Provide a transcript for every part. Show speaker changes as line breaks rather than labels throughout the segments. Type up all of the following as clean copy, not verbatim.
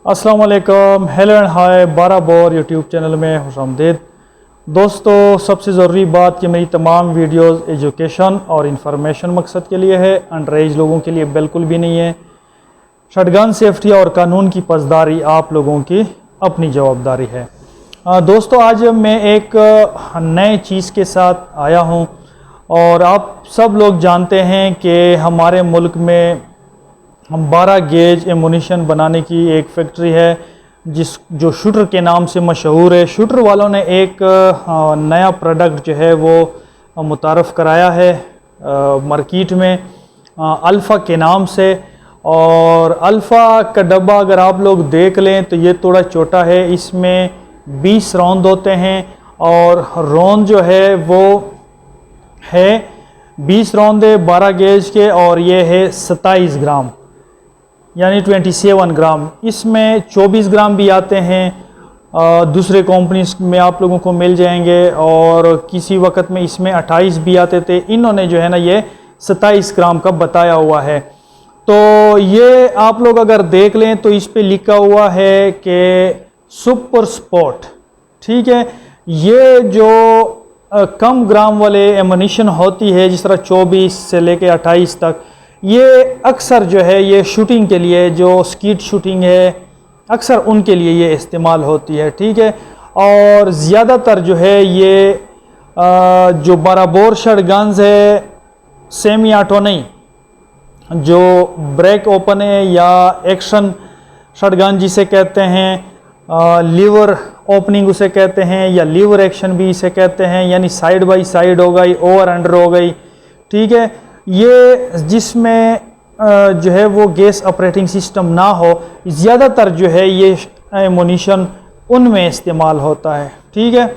अस्सलाम वालेकुम, hello and hi 12 bore YouTube channel में खुशामदीद। दोस्तों, सबसे ज़रूरी बात कि मेरी तमाम वीडियोस एजुकेशन और इंफॉर्मेशन मकसद के लिए है, अंडर एज लोगों के लिए बिल्कुल भी नहीं है। शटगन सेफ्टी और कानून की पासदारी आप लोगों की अपनी जवाबदारी है। दोस्तों, आज मैं एक नए चीज़ के साथ आया हूँ और आप सब लोग जानते हैं कि हमारे मुल्क में हम 12 गेज एमुनिशन बनाने की एक फैक्ट्री है जो शूटर के नाम से मशहूर है। शूटर वालों ने एक नया प्रोडक्ट जो है वो मुतारफ़ कराया है मार्केट में अल्फ़ा के नाम से। और अल्फ़ा का डब्बा अगर आप लोग देख लें तो ये थोड़ा छोटा है, इसमें 20 राउंड होते हैं और राउंड जो है वो है 20 राउंड है 12 गेज के और ये है 27 ग्राम यानी 27 ग्राम। इसमें 24 ग्राम भी आते हैं, दूसरे कंपनीज में आप लोगों को मिल जाएंगे, और किसी वक्त में इसमें 28 भी आते थे। इन्होंने जो है ना ये 27 ग्राम का बताया हुआ है। तो ये आप लोग अगर देख लें तो इस पे लिखा हुआ है कि सुपर स्पोर्ट, ठीक है। ये जो कम ग्राम वाले एमुनिशन होती है, जिस तरह 24 से लेके 28 तक, ये अक्सर जो है ये शूटिंग के लिए, जो स्कीट शूटिंग है अक्सर उनके लिए ये इस्तेमाल होती है, ठीक है। और ज़्यादातर जो है ये जो 12 बोर शटगन्स है, सेमी ऑटो नहीं, जो ब्रेक ओपन है या एक्शन शटगन जिसे कहते हैं, लीवर ओपनिंग उसे कहते हैं या लीवर एक्शन भी इसे कहते हैं, यानी साइड बाय साइड हो गई, ओवर अंडर हो गई, ठीक है। ये जिसमें जो है वो गैस ऑपरेटिंग सिस्टम ना हो, ज़्यादातर जो है ये एमुनिशन उनमें इस्तेमाल होता है, ठीक है।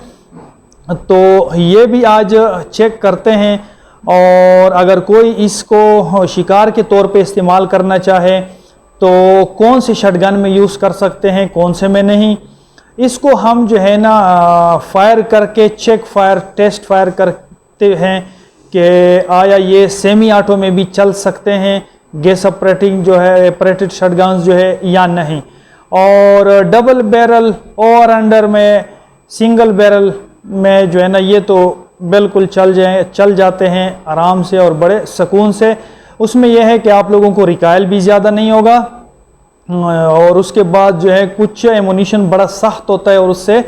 तो ये भी आज चेक करते हैं, और अगर कोई इसको शिकार के तौर पे इस्तेमाल करना चाहे तो कौन से शटगन में यूज़ कर सकते हैं, कौन से में नहीं, इसको हम जो है ना फायर करके चेक फायर टेस्ट फायर करते हैं कि आया ये सेमी ऑटो में भी चल सकते हैं, गैस ऑपरेटिंग जो है ऑपरेटेड शटगन्स जो है या नहीं। और डबल बैरल और अंडर में, सिंगल बैरल में जो है ना ये तो बिल्कुल चल जाते हैं आराम से और बड़े सुकून से। उसमें यह है कि आप लोगों को रिकाइल भी ज़्यादा नहीं होगा, और उसके बाद जो है कुछ एमुनिशन बड़ा सख्त होता है और उससे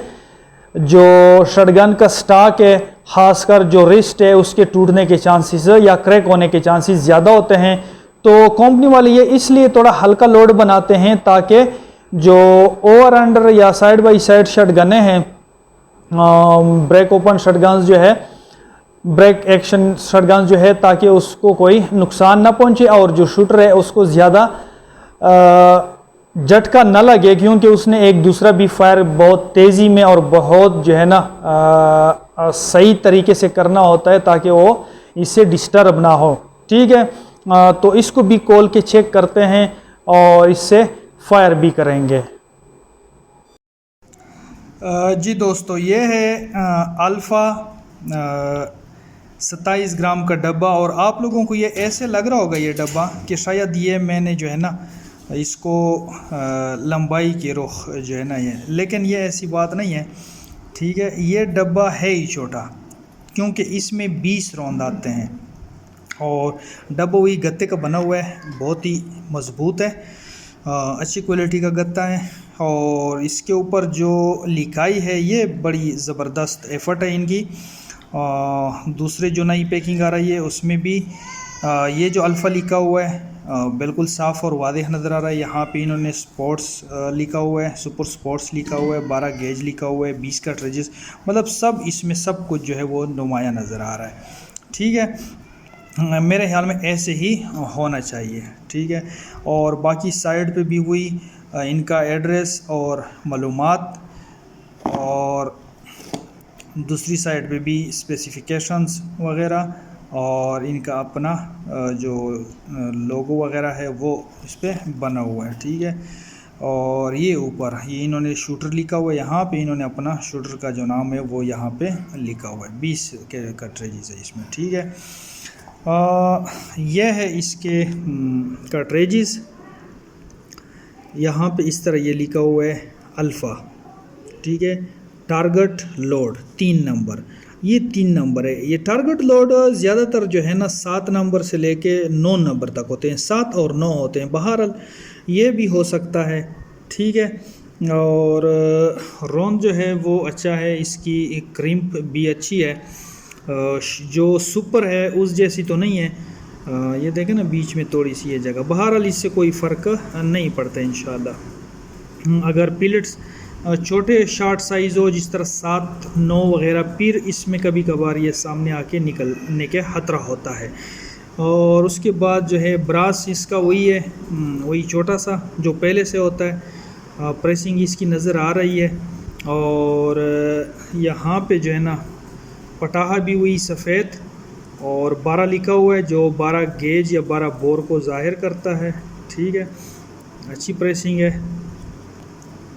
जो शटगन का स्टॉक है, खासकर जो रिस्ट है, उसके टूटने के चांसेस या क्रैक होने के चांसेस ज़्यादा होते हैं। तो कंपनी वाले ये इसलिए थोड़ा हल्का लोड बनाते हैं ताकि जो ओवर अंडर या साइड बाय साइड शटगनें हैं, ब्रेक ओपन शटगन्स जो है, ब्रेक एक्शन शटगन्स जो है, ताकि उसको कोई नुकसान ना पहुंचे और जो शूटर है उसको ज़्यादा झटका न लगे, क्योंकि उसने एक दूसरा भी फायर बहुत तेज़ी में और बहुत जो है ना सही तरीके से करना होता है ताकि वो इससे डिस्टर्ब ना हो, ठीक है। तो इसको भी खोल के चेक करते हैं और इससे फायर भी करेंगे। जी दोस्तों, ये है अल्फ़ा 27 ग्राम का डब्बा, और आप लोगों को ये ऐसे लग रहा होगा ये डब्बा कि शायद ये मैंने जो है ना इसको लंबाई के रुख जो है ना ये, लेकिन ये ऐसी बात नहीं है, ठीक है। ये डब्बा है ही छोटा, क्योंकि इसमें 20 राउंड आते हैं और डब्बा वही गत्ते का बना हुआ है, बहुत ही मज़बूत है, अच्छी क्वालिटी का गत्ता है। और इसके ऊपर जो लिखाई है ये बड़ी ज़बरदस्त एफ़र्ट है इनकी। दूसरे जो नई पैकिंग आ रही है उसमें भी ये जो अल्फ़ा लिखा हुआ है बिल्कुल साफ़ और वाज़ेह नज़र आ रहा है। यहाँ पे इन्होंने स्पोर्ट्स लिखा हुआ है, सुपर स्पोर्ट्स लिखा हुआ है, 12 गेज लिखा हुआ है, 20 कार्ट्रिजेस, मतलब सब इसमें सब कुछ जो है वो नुमाया नज़र आ रहा है, ठीक है। मेरे ख्याल में ऐसे ही होना चाहिए, ठीक है। और बाकी साइड पे भी हुई इनका एड्रेस और मालूमात, और दूसरी साइड पे भी स्पेसिफिकेशंस वगैरह, और इनका अपना जो लोगो वगैरह है वो इस पर बना हुआ है, ठीक है। और ये ऊपर ये इन्होंने शूटर लिखा हुआ है, यहाँ पे इन्होंने अपना शूटर का जो नाम है वो यहाँ पे लिखा हुआ है, 20 के कार्ट्रिजेस है इसमें, ठीक है। यह है इसके कार्ट्रिजेस। यहाँ पे इस तरह ये लिखा हुआ है अल्फ़ा, ठीक है। टारगेट लोड 3 नंबर, ये 3 नंबर है। ये टारगेट लोड ज़्यादातर जो है ना 7 नंबर से लेके 9 नंबर तक होते हैं, 7 और 9 होते हैं। बहरहाल ये भी हो सकता है, ठीक है। और रोन जो है वो अच्छा है, इसकी क्रिम्प भी अच्छी है, जो सुपर है उस जैसी तो नहीं है। ये देखें ना बीच में थोड़ी सी ये जगह। बहरहाल इससे कोई फ़र्क नहीं पड़ता इंशाल्लाह। अगर पिलेट्स छोटे शॉर्ट साइज़ हो जिस तरह 7, 9 वगैरह, फिर इसमें कभी कभार ये सामने आके निकलने के ख़तरा होता है। और उसके बाद जो है ब्रास इसका वही है, वही छोटा सा जो पहले से होता है। प्रेसिंग इसकी नज़र आ रही है। और यहाँ पे जो है ना पटाहा भी वही सफ़ेद और 12 लिखा हुआ है, जो 12 गेज या 12 बोर को ज़ाहिर करता है, ठीक है। अच्छी प्रेसिंग है,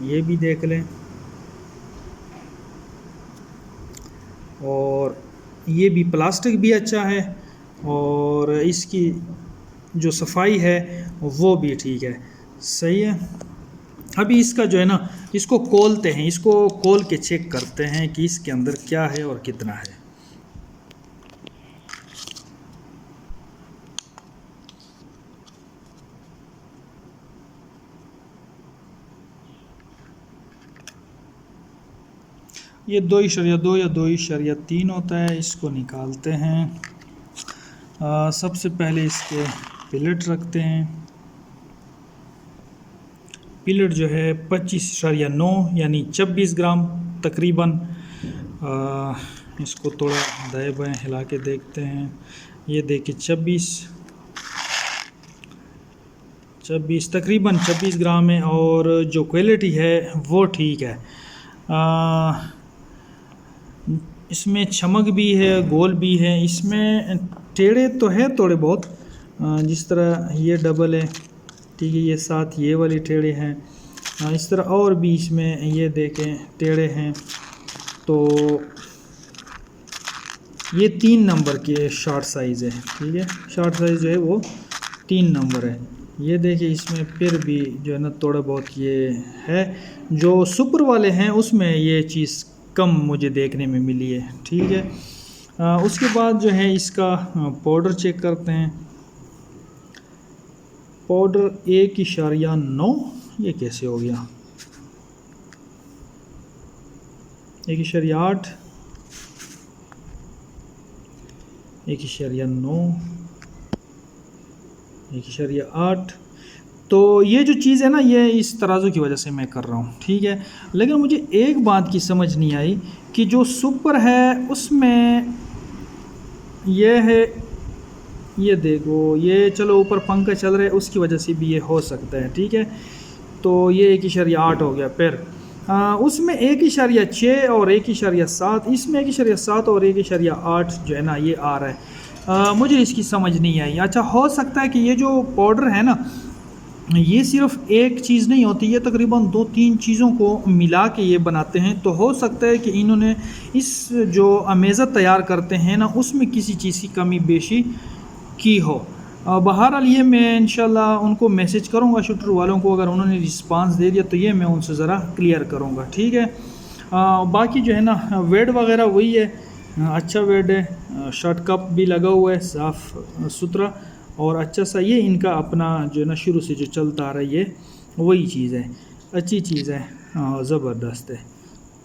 ये भी देख लें। और ये भी प्लास्टिक भी अच्छा है और इसकी जो सफाई है वो भी ठीक है, सही है। अभी इसका जो है ना इसको खोलते हैं, इसको खोल के चेक करते हैं कि इसके अंदर क्या है और कितना है। ये 2.2 या 2.3 होता है, इसको निकालते हैं। सबसे पहले इसके पिलेट रखते हैं। पिलेट जो है 25.9 यानी 26 ग्राम तकरीबन। इसको थोड़ा दाएं बाएं हिला के देखते हैं। ये देखिए 26 तकरीबन 26 ग्राम है। और जो क्वालिटी है वो ठीक है। इसमें चमक भी है, गोल भी है। इसमें टेढ़े तो है थोड़े बहुत, जिस तरह ये डबल है, ठीक है, ये साथ ये वाली टेढ़े हैं। इस तरह और भी इसमें ये देखें टेढ़े हैं। तो ये 3 नंबर के शॉर्ट साइज़ है, ठीक है। शॉर्ट साइज़ जो है वो 3 नंबर है। ये देखिए इसमें फिर भी जो है ना थोड़ा बहुत ये है। जो सुपर वाले हैं उसमें ये चीज़ कम मुझे देखने में मिली है, ठीक है। उसके बाद जो है इसका पाउडर चेक करते हैं। पाउडर 1.9, ये कैसे हो गया 1.8, 1.9, 1.8। तो ये जो चीज़ है ना ये इस तराजू की वजह से मैं कर रहा हूँ, ठीक है। लेकिन मुझे एक बात की समझ नहीं आई कि जो सुपर है उसमें ये है, ये देखो ये चलो ऊपर पंखा चल रहा है उसकी वजह से भी ये हो सकता है, ठीक है। तो ये 1.8 हो गया। फिर उसमें 1.6 और 1.7, इसमें 1.7 और 1.8 जो है ना ये आ रहा है। मुझे इसकी समझ नहीं आई। अच्छा, हो सकता है कि ये जो पाउडर है ना ये सिर्फ एक चीज़ नहीं होती, ये तकरीबन 2-3 चीज़ों को मिला के ये बनाते हैं। तो हो सकता है कि इन्होंने इस जो अमेज़ा तैयार करते हैं ना उसमें किसी चीज़ की कमी बेशी की हो। बहरहाल ये मैं इंशाल्लाह उनको मैसेज करूँगा शूटर वालों को, अगर उन्होंने रिस्पांस दे दिया तो ये मैं उनसे ज़रा क्लियर करूँगा, ठीक है। बाकी जो है ना वेड वगैरह वही है, अच्छा वेड है। शर्ट कप भी लगा हुआ है साफ़ सुथरा और अच्छा सा। ये इनका अपना जो है ना शुरू से जो चलता आ रहा है ये वही चीज़ है, अच्छी चीज़ है, ज़बरदस्त है।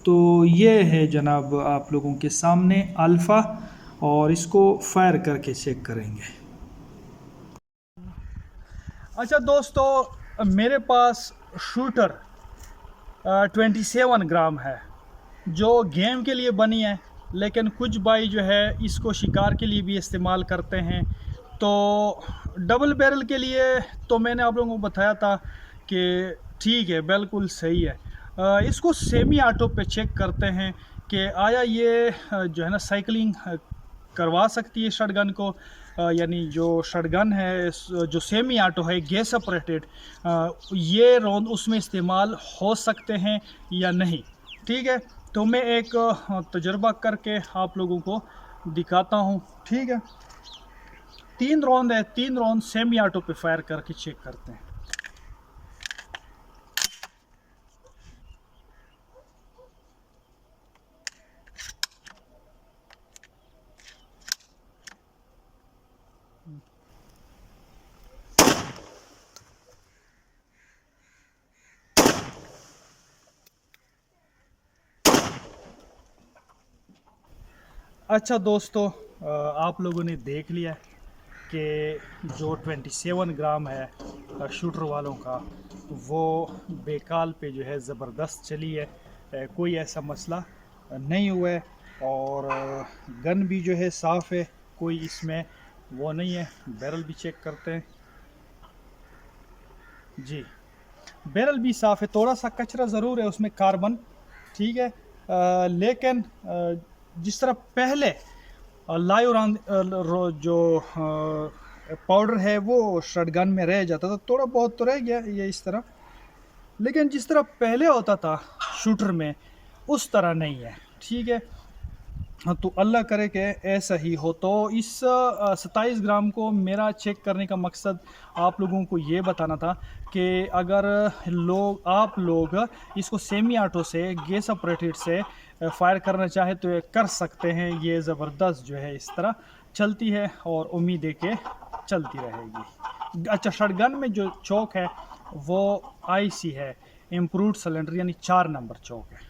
तो ये है जनाब आप लोगों के सामने अल्फ़ा, और इसको फायर करके चेक करेंगे। अच्छा दोस्तों, मेरे पास शूटर 27 ग्राम है जो गेम के लिए बनी है, लेकिन कुछ भाई जो है इसको शिकार के लिए भी इस्तेमाल करते हैं। तो डबल बैरल के लिए तो मैंने आप लोगों को बताया था कि ठीक है, बिल्कुल सही है। इसको सेमी ऑटो पे चेक करते हैं कि आया ये जो है ना साइकिलिंग करवा सकती है शॉटगन को, यानी जो शॉटगन है जो सेमी ऑटो है गैस ऑपरेटेड, ये राउंड उसमें इस्तेमाल हो सकते हैं या नहीं, ठीक है। तो मैं एक तजर्बा करके आप लोगों को दिखाता हूँ, ठीक है। 3 राउंड है, 3 राउंड सेमी ऑटो पे फायर करके चेक करते हैं। अच्छा दोस्तों, आप लोगों ने देख लिया कि जो 27 ग्राम है शूटर वालों का, वो बेकाल पे जो है ज़बरदस्त चली है। कोई ऐसा मसला नहीं हुआ है और गन भी जो है साफ़ है, कोई इसमें वो नहीं है। बैरल भी चेक करते हैं जी। बैरल भी साफ़ है, थोड़ा सा कचरा ज़रूर है उसमें, कार्बन, ठीक है। लेकिन जिस तरह पहले लाइव जो पाउडर है वो शटगन में रह जाता था, थोड़ा बहुत तो रह गया ये इस तरह, लेकिन जिस तरह पहले होता था शूटर में उस तरह नहीं है, ठीक है। हाँ, तो अल्लाह करे कि ऐसा ही हो। तो इस 27 ग्राम को मेरा चेक करने का मकसद आप लोगों को ये बताना था कि अगर आप लोग इसको सेमी ऑटो से, गैस ऑपरेटेड से फायर करना चाहे तो ये कर सकते हैं। ये ज़बरदस्त जो है इस तरह चलती है और उम्मीद है कि चलती रहेगी। अच्छा, शटगन में जो चौक है वो IC है, इम्प्रूव्ड सिलेंडर, यानी 4 नंबर चौक है।